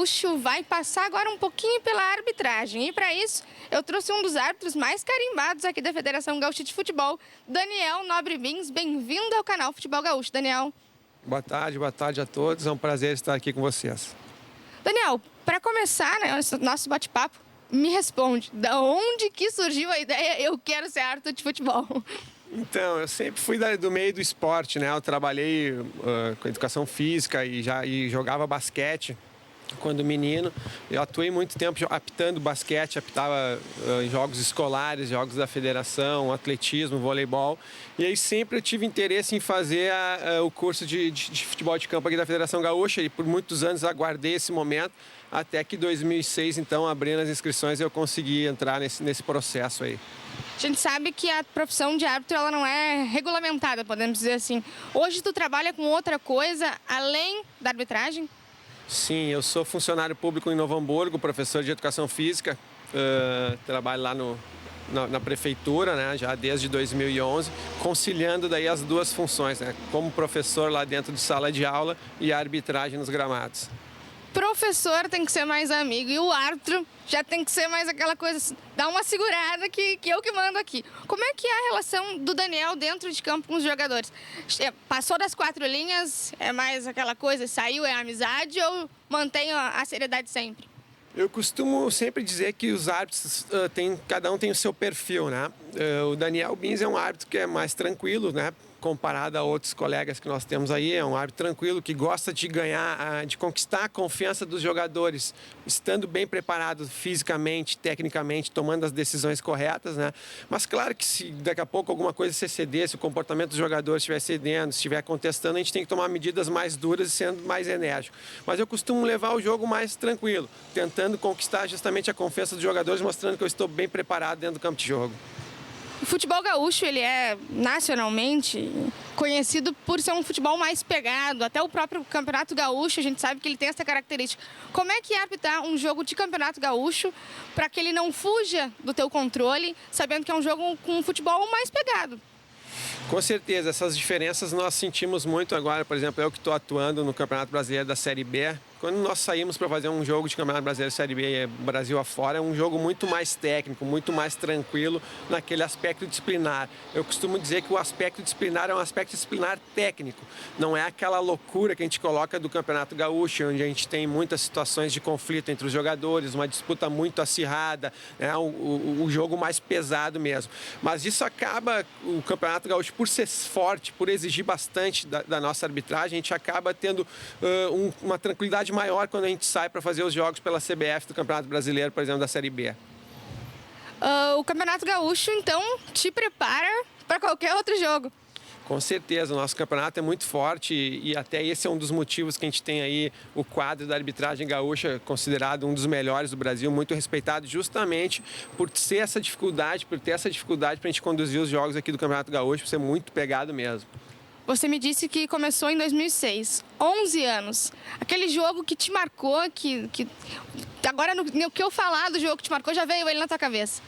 Gaúcho vai passar agora um pouquinho pela arbitragem. E para isso, eu trouxe um dos árbitros mais carimbados aqui da Federação Gaúcha de Futebol, Daniel Nobre Bins. Bem-vindo ao canal Futebol Gaúcho, Daniel. Boa tarde a todos. É um prazer estar aqui com vocês. Daniel, para começar, né, nosso bate-papo, me responde, da onde que surgiu a ideia eu quero ser árbitro de futebol? Então, eu sempre fui do meio do esporte, né? Eu trabalhei com educação física e jogava basquete quando menino. Eu atuei muito tempo apitando basquete, apitava em jogos escolares, jogos da federação, atletismo, voleibol. E aí sempre eu tive interesse em fazer o curso de futebol de campo aqui da Federação Gaúcha e por muitos anos aguardei esse momento, até que em 2006, então, abrindo as inscrições, eu consegui entrar nesse processo aí. A gente sabe que a profissão de árbitro ela não é regulamentada, podemos dizer assim. Hoje tu trabalha com outra coisa além da arbitragem? Sim, eu sou funcionário público em Novo Hamburgo, professor de educação física. Trabalho lá na prefeitura, né, já desde 2011, conciliando daí as duas funções, né, como professor lá dentro de sala de aula e a arbitragem nos gramados. Professor tem que ser mais amigo e o árbitro já tem que ser mais aquela coisa, dá uma segurada que eu que mando aqui. Como é que é a relação do Daniel dentro de campo com os jogadores? Passou das 4 linhas, é mais aquela coisa, saiu, é amizade ou mantém a seriedade sempre? Eu costumo sempre dizer que os árbitros, cada um tem o seu perfil, né? O Daniel Bins é um árbitro que é mais tranquilo, né? Comparado a outros colegas que nós temos aí, é um árbitro tranquilo, que gosta de ganhar, de conquistar a confiança dos jogadores, estando bem preparado fisicamente, tecnicamente, tomando as decisões corretas, né? Mas claro que se daqui a pouco alguma coisa se exceder, se o comportamento dos jogadores estiver cedendo, estiver contestando, a gente tem que tomar medidas mais duras e sendo mais enérgico. Mas eu costumo levar o jogo mais tranquilo, tentando conquistar justamente a confiança dos jogadores, mostrando que eu estou bem preparado dentro do campo de jogo. O futebol gaúcho, ele é nacionalmente conhecido por ser um futebol mais pegado. Até o próprio Campeonato Gaúcho, a gente sabe que ele tem essa característica. Como é que é arbitrar um jogo de Campeonato Gaúcho para que ele não fuja do teu controle, sabendo que é um jogo com um futebol mais pegado? Com certeza, essas diferenças nós sentimos muito agora. Por exemplo, eu que estou atuando no Campeonato Brasileiro da Série B, quando nós saímos para fazer um jogo de Campeonato Brasileiro Série B Brasil afora, é um jogo muito mais técnico, muito mais tranquilo naquele aspecto disciplinar. Eu costumo dizer que o aspecto disciplinar é um aspecto disciplinar técnico, não é aquela loucura que a gente coloca do Campeonato Gaúcho, onde a gente tem muitas situações de conflito entre os jogadores, uma disputa muito acirrada, né? O jogo mais pesado mesmo. Mas isso acaba, o Campeonato Gaúcho, por ser forte, por exigir bastante da nossa arbitragem, a gente acaba tendo uma tranquilidade maior quando a gente sai para fazer os jogos pela CBF do Campeonato Brasileiro, por exemplo, da Série B. O Campeonato Gaúcho, então, te prepara para qualquer outro jogo. Com certeza, o nosso campeonato é muito forte e até esse é um dos motivos que a gente tem aí o quadro da arbitragem gaúcha, considerado um dos melhores do Brasil, muito respeitado justamente por ter essa dificuldade para a gente conduzir os jogos aqui do Campeonato Gaúcho, por ser muito pegado mesmo. Você me disse que começou em 2006, 11 anos. Aquele jogo que te marcou, que agora no que eu falar do jogo que te marcou, já veio ele na tua cabeça.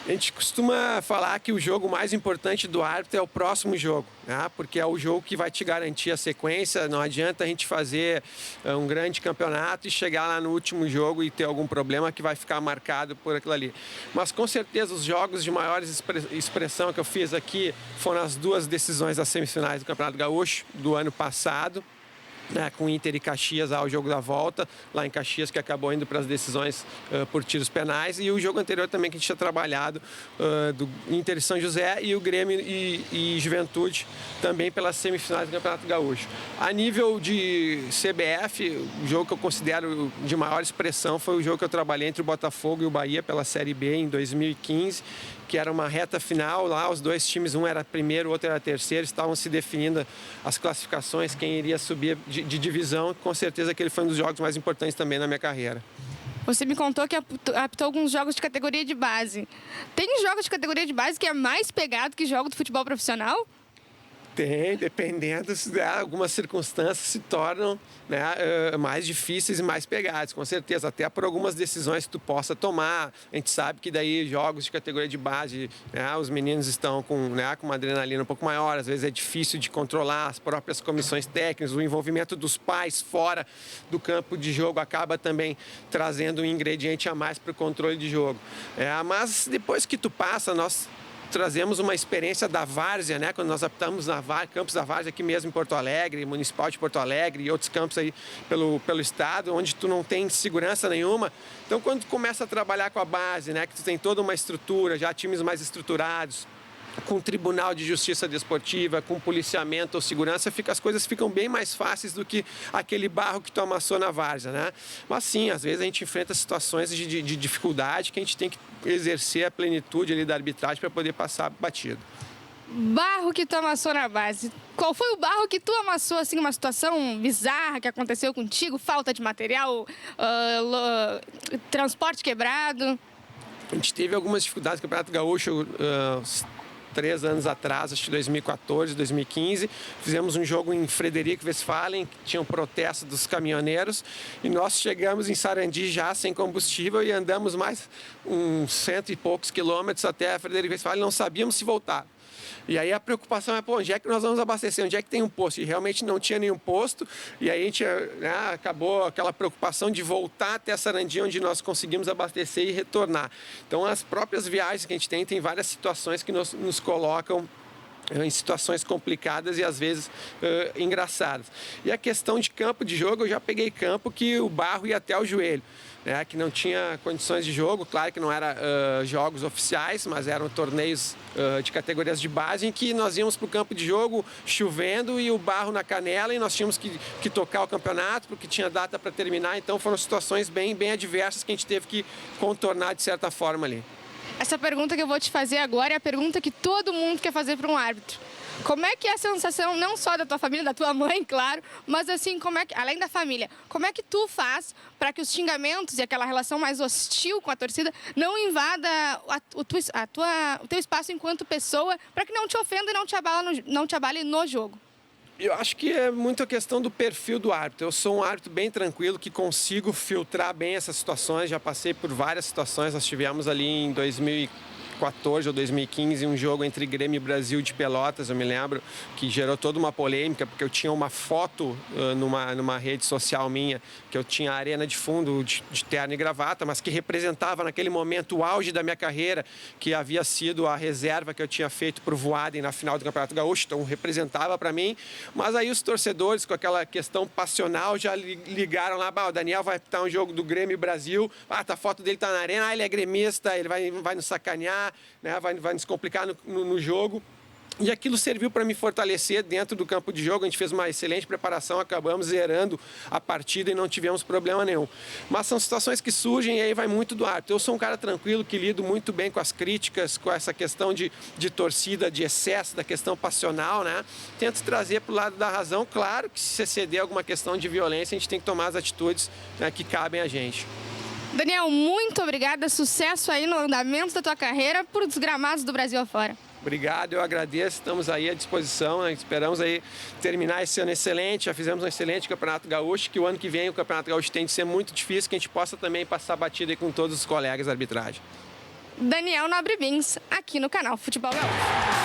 A gente costuma falar que o jogo mais importante do árbitro é o próximo jogo, né? Porque é o jogo que vai te garantir a sequência. Não adianta a gente fazer um grande campeonato e chegar lá no último jogo e ter algum problema que vai ficar marcado por aquilo ali. Mas com certeza os jogos de maior expressão que eu fiz aqui foram as duas decisões das semifinais do Campeonato Gaúcho do ano passado, né, com Inter e Caxias ao jogo da volta, lá em Caxias, que acabou indo para as decisões por tiros penais, e o jogo anterior também que a gente tinha trabalhado, do Inter e São José, e o Grêmio e Juventude, também pelas semifinais do Campeonato Gaúcho. A nível de CBF, o jogo que eu considero de maior expressão foi o jogo que eu trabalhei entre o Botafogo e o Bahia pela Série B em 2015, que era uma reta final lá, os dois times, um era primeiro, o outro era terceiro, estavam se definindo as classificações, quem iria subir de divisão. Com certeza aquele foi um dos jogos mais importantes também na minha carreira. Você me contou que apitou alguns jogos de categoria de base. Tem jogos de categoria de base que é mais pegado que jogo do futebol profissional? Tem, dependendo, algumas circunstâncias se tornam, né, mais difíceis e mais pegadas, com certeza, até por algumas decisões que tu possa tomar. A gente sabe que daí jogos de categoria de base, né, os meninos estão com uma adrenalina um pouco maior, às vezes é difícil de controlar as próprias comissões técnicas, o envolvimento dos pais fora do campo de jogo acaba também trazendo um ingrediente a mais para o controle de jogo. Mas depois que tu passa, nós trazemos uma experiência da várzea, né? Quando nós aptamos na campos da várzea aqui mesmo em Porto Alegre, Municipal de Porto Alegre e outros campos aí pelo estado, onde tu não tem segurança nenhuma. Então, quando tu começa a trabalhar com a base, né? Que tu tem toda uma estrutura, já times mais estruturados, com tribunal de justiça desportiva, com policiamento ou segurança, as coisas ficam bem mais fáceis do que aquele barro que tu amassou na várzea, né? Mas sim, às vezes a gente enfrenta situações de dificuldade que a gente tem que exercer a plenitude ali da arbitragem para poder passar batido. Barro que tu amassou na base. Qual foi o barro que tu amassou, assim, uma situação bizarra que aconteceu contigo? Falta de material, transporte quebrado? A gente teve algumas dificuldades no Campeonato Gaúcho, 3 anos atrás, acho que 2014, 2015, fizemos um jogo em Frederico Westphalen, que tinha um protesto dos caminhoneiros, e nós chegamos em Sarandi já sem combustível e andamos mais uns 100 e poucos quilômetros até Frederico Westphalen, não sabíamos se voltar. E aí a preocupação é, onde é que nós vamos abastecer? Onde é que tem um posto? E realmente não tinha nenhum posto. E aí a gente, né, acabou aquela preocupação de voltar até Sarandi, onde nós conseguimos abastecer e retornar. Então, as próprias viagens que a gente tem várias situações que nos colocam em situações complicadas e às vezes engraçadas. E a questão de campo de jogo, eu já peguei campo que o barro ia até o joelho, né, que não tinha condições de jogo, claro que não eram jogos oficiais, mas eram torneios de categorias de base em que nós íamos para o campo de jogo chovendo e o barro na canela e nós tínhamos que tocar o campeonato porque tinha data para terminar, então foram situações bem adversas que a gente teve que contornar de certa forma ali. Essa pergunta que eu vou te fazer agora é a pergunta que todo mundo quer fazer para um árbitro. Como é que é a sensação, não só da tua família, da tua mãe, claro, mas assim, além da família, como é que tu faz para que os xingamentos e aquela relação mais hostil com a torcida não invada o teu espaço enquanto pessoa, para que não te ofenda e não te abale no jogo? Eu acho que é muito a questão do perfil do árbitro. Eu sou um árbitro bem tranquilo, que consigo filtrar bem essas situações. Já passei por várias situações. Nós tivemos ali em 2014 ou 2015 um jogo entre Grêmio e Brasil de Pelotas, eu me lembro, que gerou toda uma polêmica, porque eu tinha uma foto numa rede social minha, que eu tinha a arena de fundo de terno e gravata, mas que representava naquele momento o auge da minha carreira, que havia sido a reserva que eu tinha feito para o Voaden na final do Campeonato Gaúcho, então representava para mim. Mas aí os torcedores, com aquela questão passional, já ligaram lá, o Daniel vai apitar um jogo do Grêmio e Brasil, a foto dele tá na arena, ele é gremista, ele vai nos sacanear, né, vai nos complicar no jogo. E aquilo serviu para me fortalecer dentro do campo de jogo. A gente fez uma excelente preparação, acabamos zerando a partida e não tivemos problema nenhum. Mas são situações que surgem e aí vai muito do árbitro. Eu sou um cara tranquilo, que lido muito bem com as críticas, com essa questão de torcida, de excesso, da questão passional, né? Tento trazer para o lado da razão. Claro que se exceder alguma questão de violência, a gente tem que tomar as atitudes, né, que cabem a gente. Daniel, muito obrigada. Sucesso aí no andamento da tua carreira por os gramados do Brasil afora. Obrigado, eu agradeço, estamos aí à disposição, né? Esperamos aí terminar esse ano excelente, já fizemos um excelente Campeonato Gaúcho, que o ano que vem o Campeonato Gaúcho tem de ser muito difícil, que a gente possa também passar batida aí com todos os colegas da arbitragem. Daniel Nobre Bins, aqui no canal Futebol Gaúcho.